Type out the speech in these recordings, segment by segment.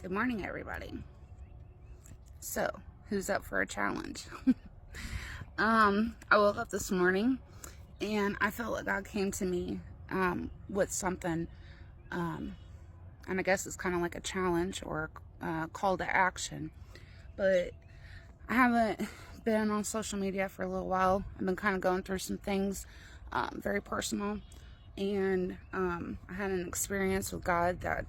Good morning, everybody. So, who's up for a challenge? I woke up this morning and I felt like God came to me with something, and I guess it's kind of like a challenge or a call to action. But I haven't been on social media for a little while. I've been kind of going through some things, very personal, and I had an experience with God that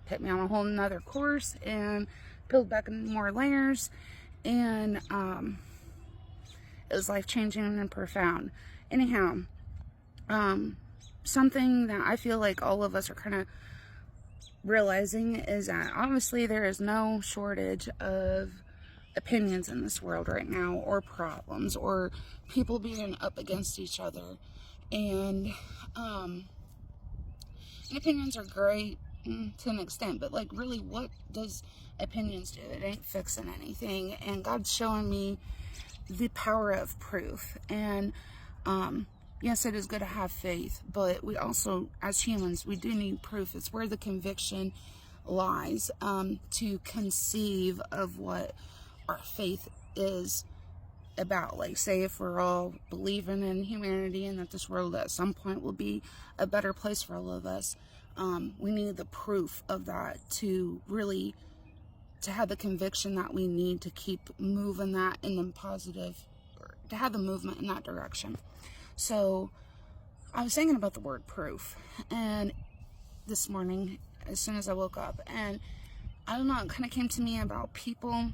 put me on a whole nother course and peeled back more layers, and it was life-changing and profound. Anyhow, something that I feel like all of us are kind of realizing is that obviously there is no shortage of opinions in this world right now, or problems, or people being up against each other, and opinions are great to an extent, but like, really, what does opinions do? It ain't fixing anything. And God's showing me the power of proof. And yes, it is good to have faith, but we also, as humans, we do need proof. It's where the conviction lies, to conceive of what our faith is about. Like, say, if we're all believing in humanity and that this world at some point will be a better place for all of us, we need the proof of that to really, to have the conviction that we need to keep moving that in the positive, or to have the movement in that direction. So I was thinking about the word proof, and this morning, as soon as I woke up, and I don't know, it kind of came to me about people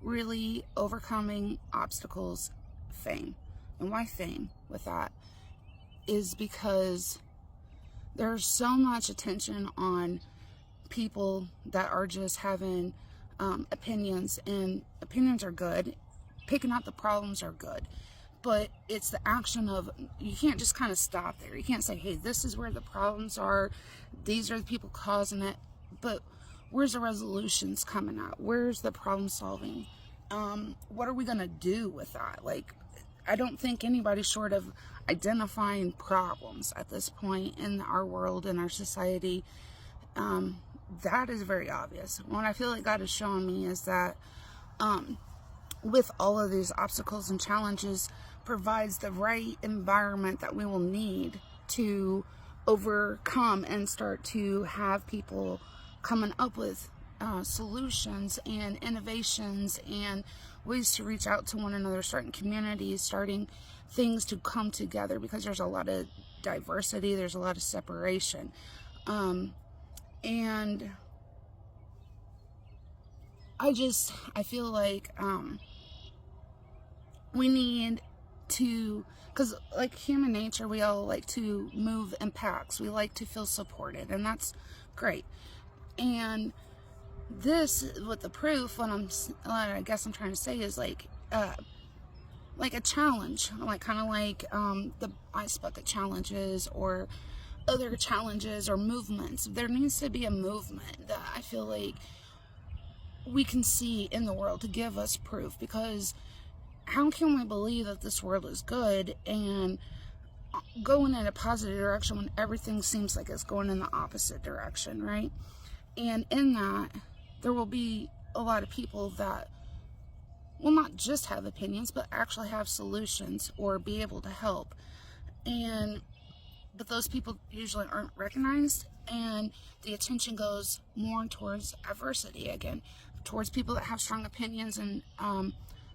really overcoming obstacles. Fame. And why fame with that is because there's so much attention on people that are just having opinions, and opinions are good. Picking out the problems are good, but it's the action of, you can't just kind of stop there. You can't say, hey, this is where the problems are, these are the people causing it, but where's the resolutions coming out? Where's the problem solving? What are we gonna do with that? Like, I don't think anybody's short of identifying problems at this point in our world, in our society. That is very obvious. What I feel like God is showing me is that with all of these obstacles and challenges, provides the right environment that we will need to overcome and start to have people coming up with solutions and innovations and ways to reach out to one another, starting communities, starting things to come together, because there's a lot of diversity, there's a lot of separation, and I feel like we need to, because like human nature, we all like to move in packs, we like to feel supported, and that's great. And this, with the proof, what I guess I'm trying to say is like a challenge, like kind of like the ice bucket challenges or other challenges or movements. There needs to be a movement that I feel like we can see in the world to give us proof, because how can we believe that this world is good and going in a positive direction when everything seems like it's going in the opposite direction, right? And in that, there will be a lot of people that will not just have opinions, but actually have solutions or be able to help. But those people usually aren't recognized, and the attention goes more towards adversity again, towards people that have strong opinions, and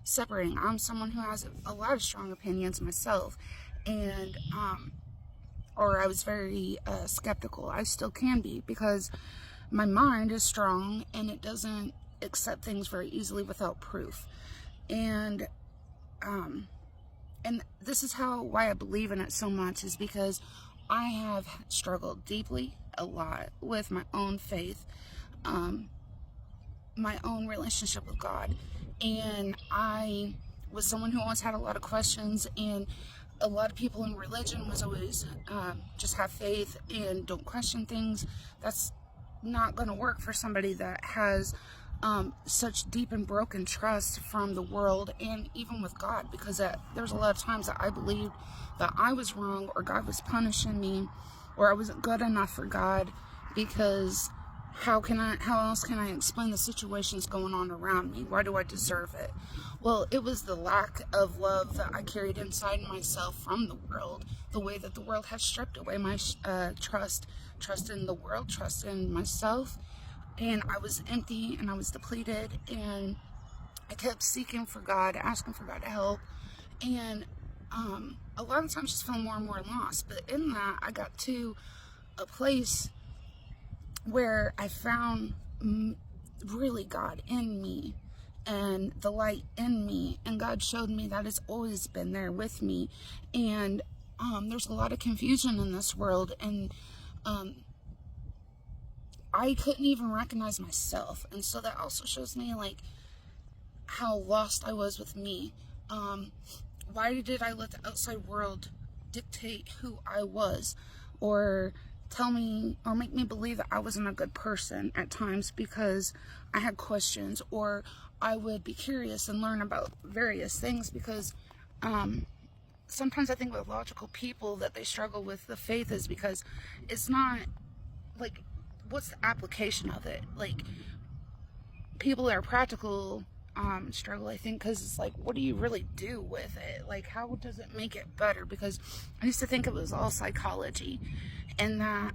separating. I'm someone who has a lot of strong opinions myself, and or I was very skeptical. I still can be, because my mind is strong and it doesn't accept things very easily without proof. And this is why I believe in it so much, is because I have struggled deeply a lot with my own faith, my own relationship with God. And I was someone who always had a lot of questions, and a lot of people in religion was always just have faith and don't question things. That's not going to work for somebody that has such deep and broken trust from the world and even with God, because there's a lot of times that I believed that I was wrong, or God was punishing me, or I wasn't good enough for God, because how else can I explain the situations going on around me? Why do I deserve it? Well, it was the lack of love that I carried inside myself from the world, the way that the world has stripped away my trust in the world, trust in myself, and I was empty and I was depleted, and I kept seeking for God, asking for God to help, and a lot of times just felt more and more lost. But in that, I got to a place where I found really God in me and the light in me, and God showed me that it's always been there with me. And there's a lot of confusion in this world, and I couldn't even recognize myself, and so that also shows me like how lost I was with me. Why did I let the outside world dictate who I was, or tell me or make me believe that I wasn't a good person at times because I had questions, or I would be curious and learn about various things, because sometimes I think with logical people that they struggle with the faith is because it's not like, what's the application of it? Like, people that are practical struggle, I think, because it's like, what do you really do with it? Like, how does it make it better? Because I used to think it was all psychology, and that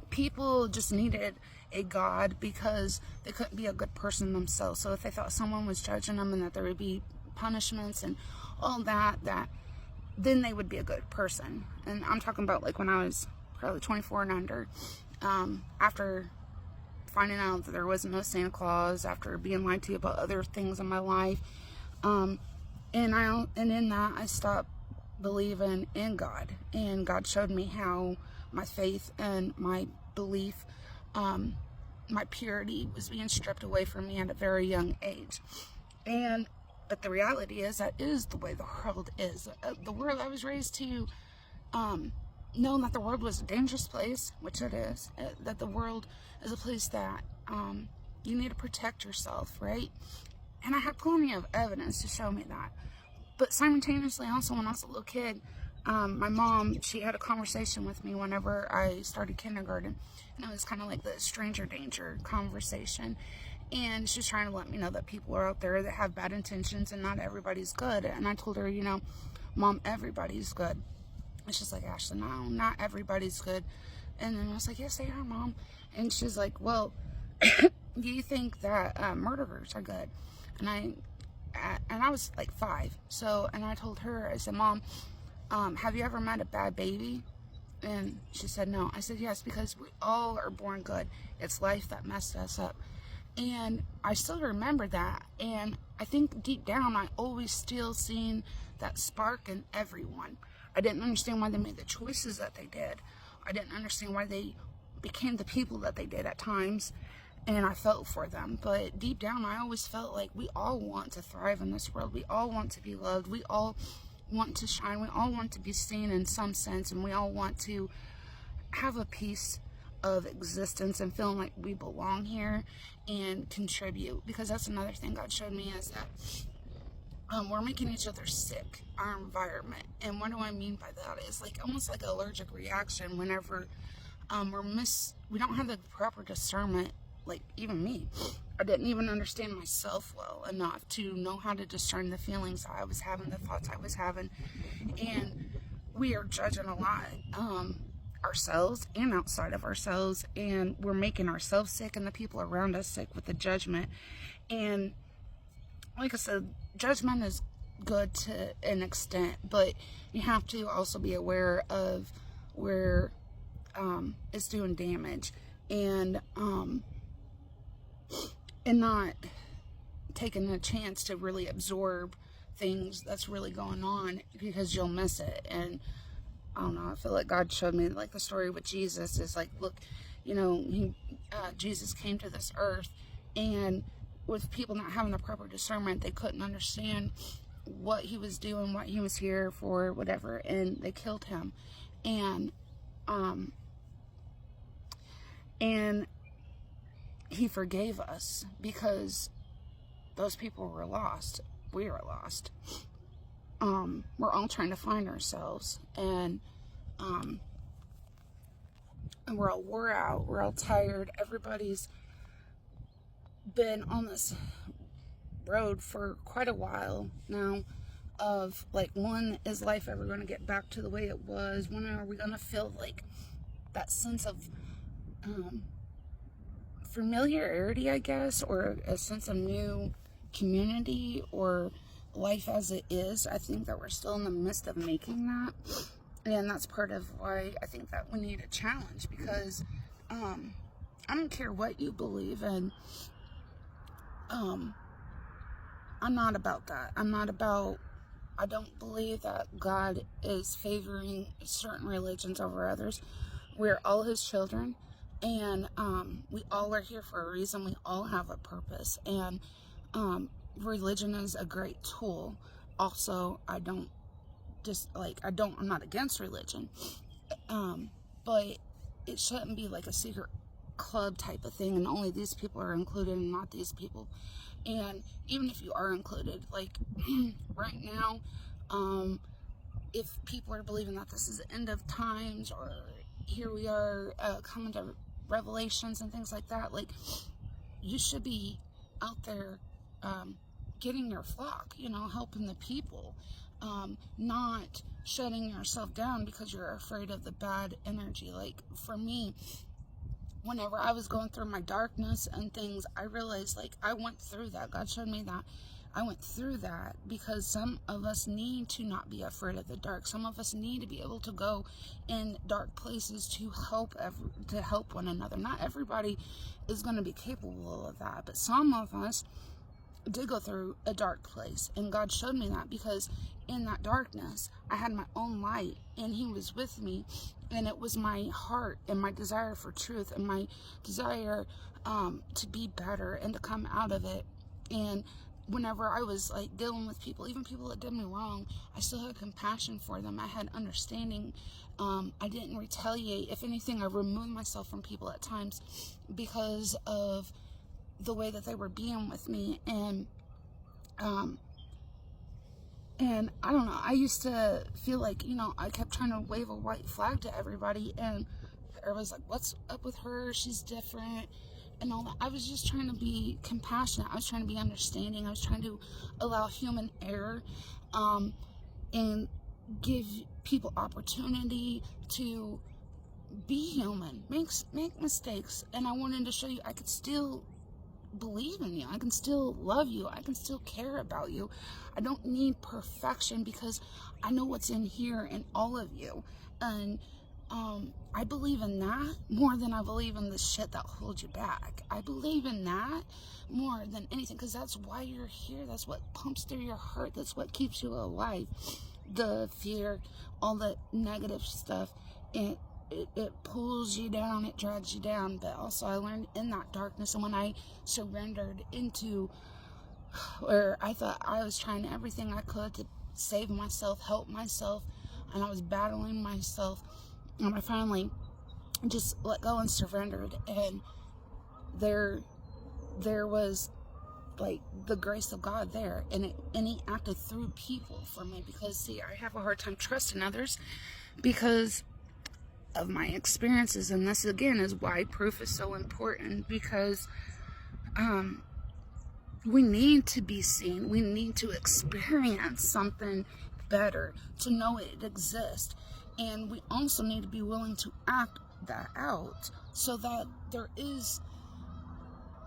people just needed a God because they couldn't be a good person themselves. So if they thought someone was judging them and that there would be punishments and all that then they would be a good person. And I'm talking about like when I was probably 24 and under, after finding out that there was no Santa Claus, after being lied to about other things in my life, and in that I stopped believing in God, and God showed me how my faith and my belief, my purity was being stripped away from me at a very young age. But the reality is that is the way the world is. The world I was raised to, knowing that the world was a dangerous place, which it is, that the world is a place that you need to protect yourself, right? And I had plenty of evidence to show me that. But simultaneously, also, when I was a little kid, my mom, she had a conversation with me whenever I started kindergarten, and it was kind of like the stranger danger conversation. And she's trying to let me know that people are out there that have bad intentions and not everybody's good. And I told her, Mom, everybody's good. And she's like, Ashley, no, not everybody's good. And then I was like, yes, they are, Mom. And she's like, well, do you think that murderers are good? And I was like 5. And I told her, I said, Mom, have you ever met a bad baby? And she said, no. I said, yes, because we all are born good. It's life that messed us up. And I still remember that. And I think deep down, I always still seen that spark in everyone. I didn't understand why they made the choices that they did. I didn't understand why they became the people that they did at times. And I felt for them. But deep down, I always felt like we all want to thrive in this world. We all want to be loved. We all want to shine. We all want to be seen in some sense. And we all want to have a piece of existence and feeling like we belong here and contribute. Because that's another thing God showed me, is that we're making each other sick, our environment. And what do I mean by that? It's like almost like an allergic reaction whenever we don't have the proper discernment. Like, even me, I didn't even understand myself well enough to know how to discern the feelings I was having, the thoughts I was having. And we are judging a lot, ourselves and outside of ourselves, and we're making ourselves sick and the people around us sick with the judgment. And like I said, judgment is good to an extent, but you have to also be aware of where it's doing damage, and not taking a chance to really absorb things that's really going on, because you'll miss it. And I don't know, I feel like God showed me, like the story with Jesus is like, look, Jesus came to this earth, and with people not having the proper discernment, they couldn't understand what he was doing, what he was here for, whatever, and they killed him. And he forgave us because those people were lost. We were lost. We're all trying to find ourselves, and and we're all wore out, we're all tired. Everybody's been on this road for quite a while now of like, when is life ever going to get back to the way it was? When are we going to feel like that sense of familiarity, I guess, or a sense of new community or life as it is? I think that we're still in the midst of making that, and that's part of why I think that we need a challenge, because I don't care what you believe in. I'm not about that. I don't believe that God is favoring certain religions over others. We're all his children, and we all are here for a reason. We all have a purpose, and religion is a great tool. Also, I'm not against religion, but it shouldn't be like a secret club type of thing, and only these people are included and not these people. And even if you are included, like right now, if people are believing that this is the end of times, or here we are coming to revelations and things like that, like, you should be out there getting your flock, helping the people, not shutting yourself down because you're afraid of the bad energy. Like, for me, whenever I was going through my darkness and things, I realized, like, I went through that. God showed me that. I went through that because some of us need to not be afraid of the dark. Some of us need to be able to go in dark places to help one another. Not everybody is going to be capable of that, but some of us did go through a dark place, and God showed me that, because in that darkness I had my own light, and he was with me, and it was my heart and my desire for truth and my desire to be better and to come out of it. And whenever I was like dealing with people, even people that did me wrong, I still had compassion for them. I had understanding. I didn't retaliate. If anything, I removed myself from people at times because of the way that they were being with me. And I don't know, I used to feel like, I kept trying to wave a white flag to everybody, and everybody's like, what's up with her? She's different and all that. I was just trying to be compassionate. I was trying to be understanding. I was trying to allow human error, and give people opportunity to be human, make mistakes. And I wanted to show you I could still believe in you. I can still love you. I can still care about you. I don't need perfection, because I know what's in here in all of you. And I believe in that more than I believe in the shit that holds you back. I believe in that more than anything, because that's why you're here. That's what pumps through your heart. That's what keeps you alive. The fear, all the negative stuff, it pulls you down, it drags you down. But also, I learned in that darkness, and when I surrendered into where I thought I was trying everything I could to save myself, help myself, and I was battling myself, and I finally just let go and surrendered. And there was like the grace of God there, and he acted through people for me, because see, I have a hard time trusting others because of my experiences. And this again is why proof is so important, because we need to be seen. We need to experience something better to know it exists, and we also need to be willing to act that out, so that there is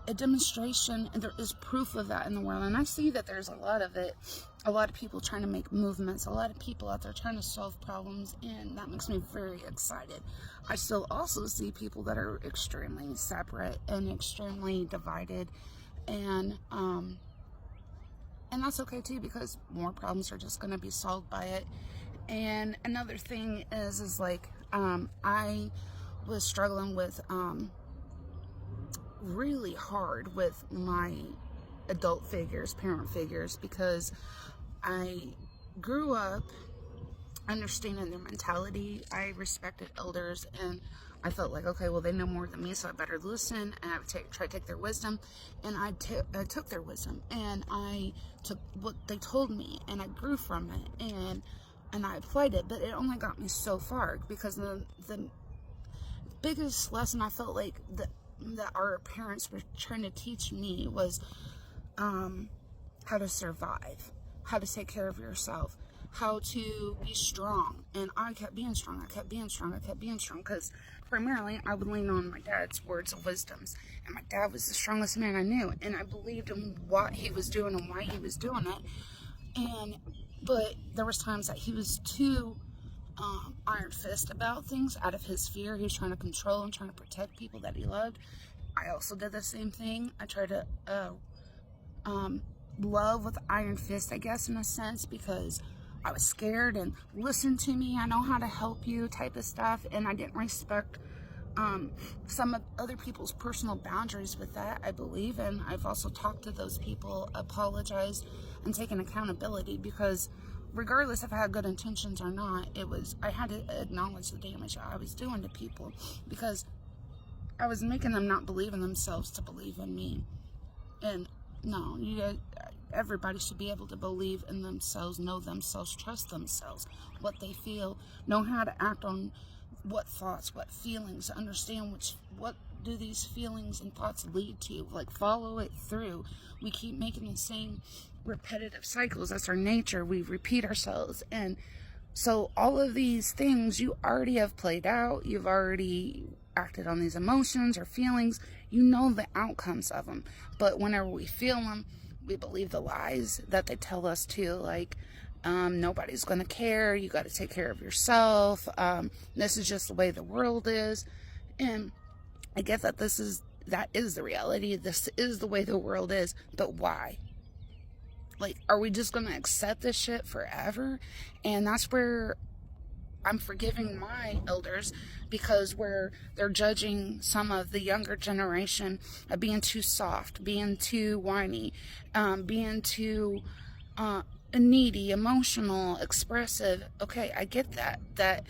a demonstration and there is proof of that in the world. And I see that there's a lot of it, a lot of people trying to make movements, a lot of people out there trying to solve problems, and that makes me very excited. I still also see people that are extremely separate and extremely divided, and that's okay too, because more problems are just going to be solved by it. And another thing is like, I was struggling with really hard with my adult figures, parent figures, because I grew up understanding their mentality. I respected elders, and I felt like, okay, well, they know more than me, so I better listen, and I would try to take their wisdom. And I took their wisdom, and I took what they told me, and I grew from it, and I applied it. But it only got me so far, because the biggest lesson I felt like that our parents were trying to teach me was how to survive, how to take care of yourself, how to be strong. And I kept being strong. I kept being strong. I kept being strong because primarily I would lean on my dad's words of wisdoms. And my dad was the strongest man I knew. And I believed in what he was doing and why he was doing it. But there was times that he was too iron fist about things out of his fear. He was trying to control and trying to protect people that he loved. I also did the same thing. I tried to love with iron fist, I guess, in a sense, because I was scared and listen to me, I know how to help you type of stuff. And I didn't respect some of other people's personal boundaries with that, I believe. And I've also talked to those people, apologized, and taken accountability, because regardless if I had good intentions or not, I had to acknowledge the damage I was doing to people, because I was making them not believe in themselves to believe in me. And no, everybody should be able to believe in themselves, know themselves, trust themselves, what they feel, know how to act on what thoughts, what feelings, understand what do these feelings and thoughts lead to, like follow it through. We keep making the same repetitive cycles. That's our nature. We repeat ourselves. And so all of these things you already have played out. You've already acted on these emotions or feelings. You know the outcomes of them. But whenever we feel them, we believe the lies that they tell us to, like, nobody's going to care. You got to take care of yourself. This is just the way the world is. And I get that that is the reality. This is the way the world is. But why? Like, are we just going to accept this shit forever? And that's where I'm forgiving my elders, because where they're judging some of the younger generation of being too soft, being too whiny, being too needy, emotional, expressive. Okay, I get that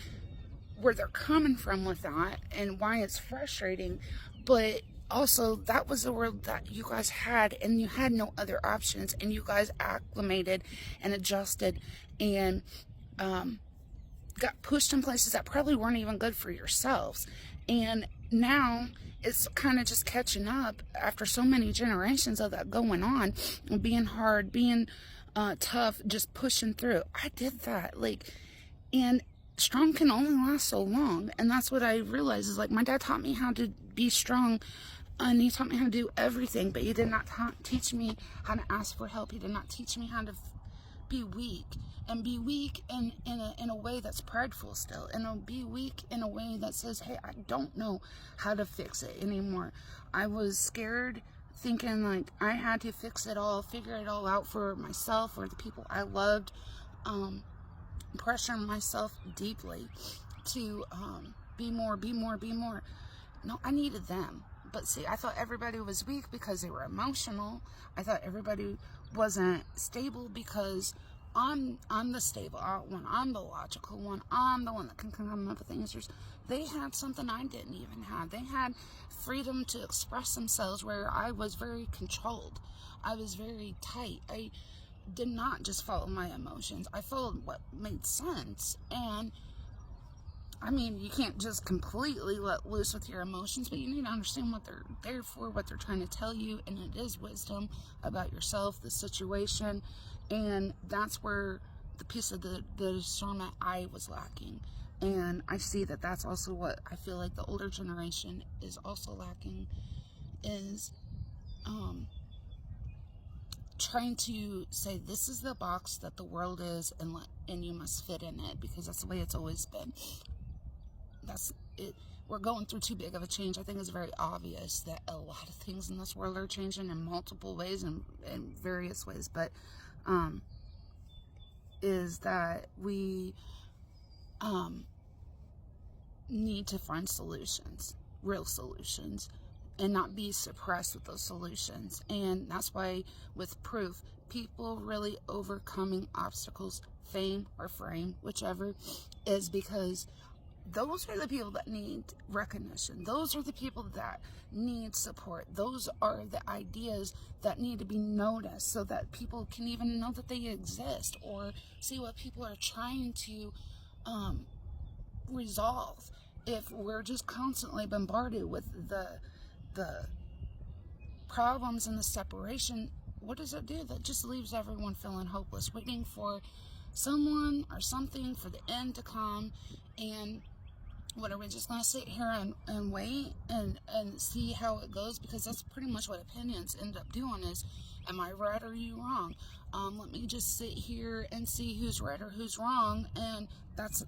where they're coming from with that and why it's frustrating, but also that was the world that you guys had, and you had no other options, and you guys acclimated and adjusted and got pushed in places that probably weren't even good for yourselves. And now it's kind of just catching up after so many generations of that going on, and being hard, being tough, just pushing through. I did that, and strong can only last so long. And that's what I realized is, like, my dad taught me how to be strong, and he taught me how to do everything, but he did not teach me how to ask for help. He did not teach me how to be weak, and be weak in a way that's prideful still, and be weak in a way that says, hey, I don't know how to fix it anymore. I was scared, thinking like I had to fix it all, figure it all out for myself or the people I loved, pressuring myself deeply to be more. No, I needed them. But see, I thought everybody was weak because they were emotional. I thought everybody wasn't stable because I'm the stable one. I'm the logical one. I'm the one that can come up with answers. They had something I didn't even have. They had freedom to express themselves, where I was very controlled. I was very tight. I did not just follow my emotions. I followed what made sense. And I mean, you can't just completely let loose with your emotions, but you need to understand what they're there for, what they're trying to tell you, and it is wisdom about yourself, the situation. And that's where the piece of the discernment I was lacking. And I see that that's also what I feel like the older generation is also lacking, is trying to say, this is the box that the world is, and you must fit in it, because that's the way it's always been. That's it. We're going through too big of a change. I think it's very obvious that a lot of things in this world are changing in multiple ways and in various ways, but is that we need to find solutions, real solutions, and not be suppressed with those solutions. And that's why with proof, people really overcoming obstacles, fame or frame, whichever, is because those are the people that need recognition. Those are the people that need support. Those are the ideas that need to be noticed, so that people can even know that they exist, or see what people are trying to resolve. if we're just constantly bombarded with the problems and the separation, what does it do? That just leaves everyone feeling hopeless, waiting for someone or something for the end to come. And what, are we just going to sit here and wait and see how it goes? Because that's pretty much what opinions end up doing is, am I right or are you wrong? Let me just sit here and see who's right or who's wrong, and that's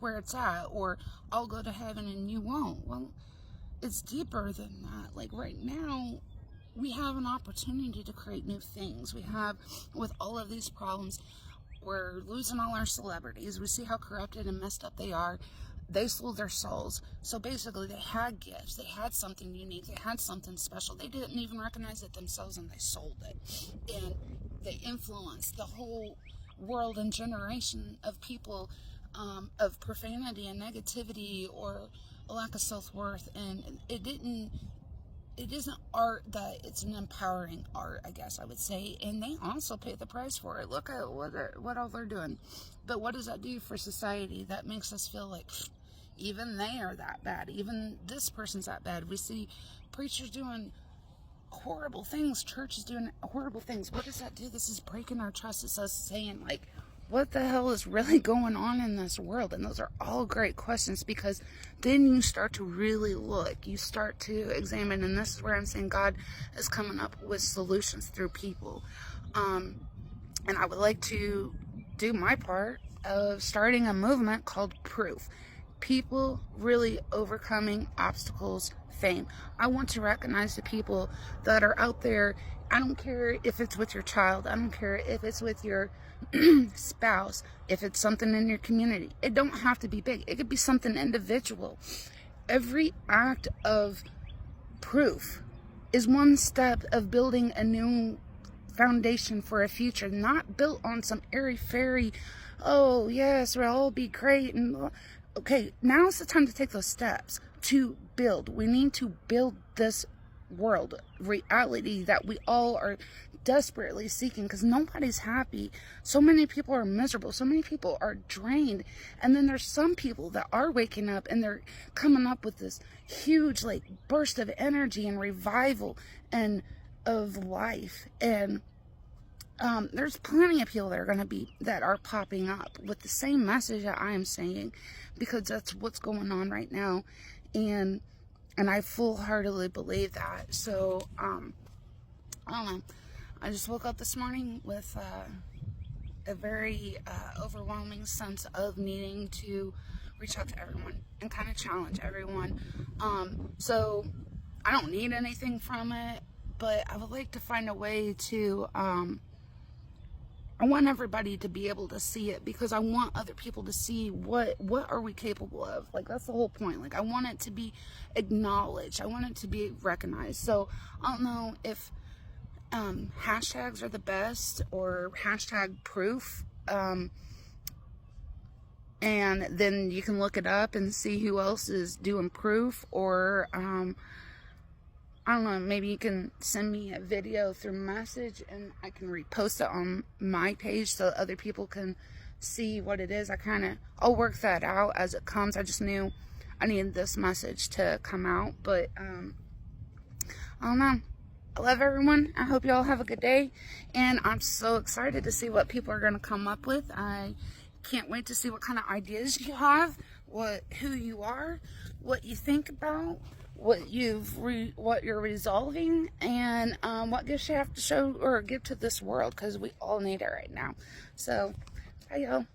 where it's at. Or I'll go to heaven and you won't. Well, it's deeper than that. Like right now, we have an opportunity to create new things. We have, with all of these problems, we're losing all our celebrities. We see how corrupted and messed up they are. They sold their souls. So basically, they had gifts. They had something unique. They had something special. They didn't even recognize it themselves, and they sold it. And they influenced the whole world and generation of people, of profanity and negativity or a lack of self-worth. And it isn't art that it's an empowering art, I guess I would say. And they also pay the price for it. Look at what all they're doing. But what does that do for society? That makes us feel like even they are that bad. Even this person's that bad. We see preachers doing horrible things. Churches doing horrible things. What does that do? This is breaking our trust. It's us saying, like, what the hell is really going on in this world? And those are all great questions, because then you start to really look. You start to examine, and this is where I'm saying God is coming up with solutions through people. And I would like to do my part of starting a movement called Proof. People really overcoming obstacles, fame. I want to recognize the people that are out there. I don't care if it's with your child. I don't care if it's with your spouse, if it's something in your community. It don't have to be big. It could be something individual. Every act of proof is one step of building a new foundation for a future, not built on some airy-fairy, oh yes, we'll all be great. And okay, now's the time to take those steps to build. We need to build this world reality that we all are desperately seeking, because nobody's happy. So many people are miserable. So many people are drained. And then there's some people that are waking up and they're coming up with this huge like burst of energy and revival and of life. And there's plenty of people that are popping up with the same message that I am saying, because that's what's going on right now. And I full-heartedly believe that. So, I don't know. I just woke up this morning with a very overwhelming sense of needing to reach out to everyone and kind of challenge everyone. So, I don't need anything from it, but I would like to find a way to, I want everybody to be able to see it, because I want other people to see what are we capable of. Like, that's the whole point. Like, I want it to be acknowledged. I want it to be recognized. So I don't know if hashtags are the best, or hashtag proof, and then you can look it up and see who else is doing proof, or I don't know, maybe you can send me a video through message and I can repost it on my page so other people can see what it is. I'll work that out as it comes. I just knew I needed this message to come out, but I don't know. I love everyone. I hope you all have a good day, and I'm so excited to see what people are going to come up with. I can't wait to see what kind of ideas you have, who you are, what you think about, what you're resolving, and what gifts you have to show or give to this world, because we all need it right now. So, bye y'all.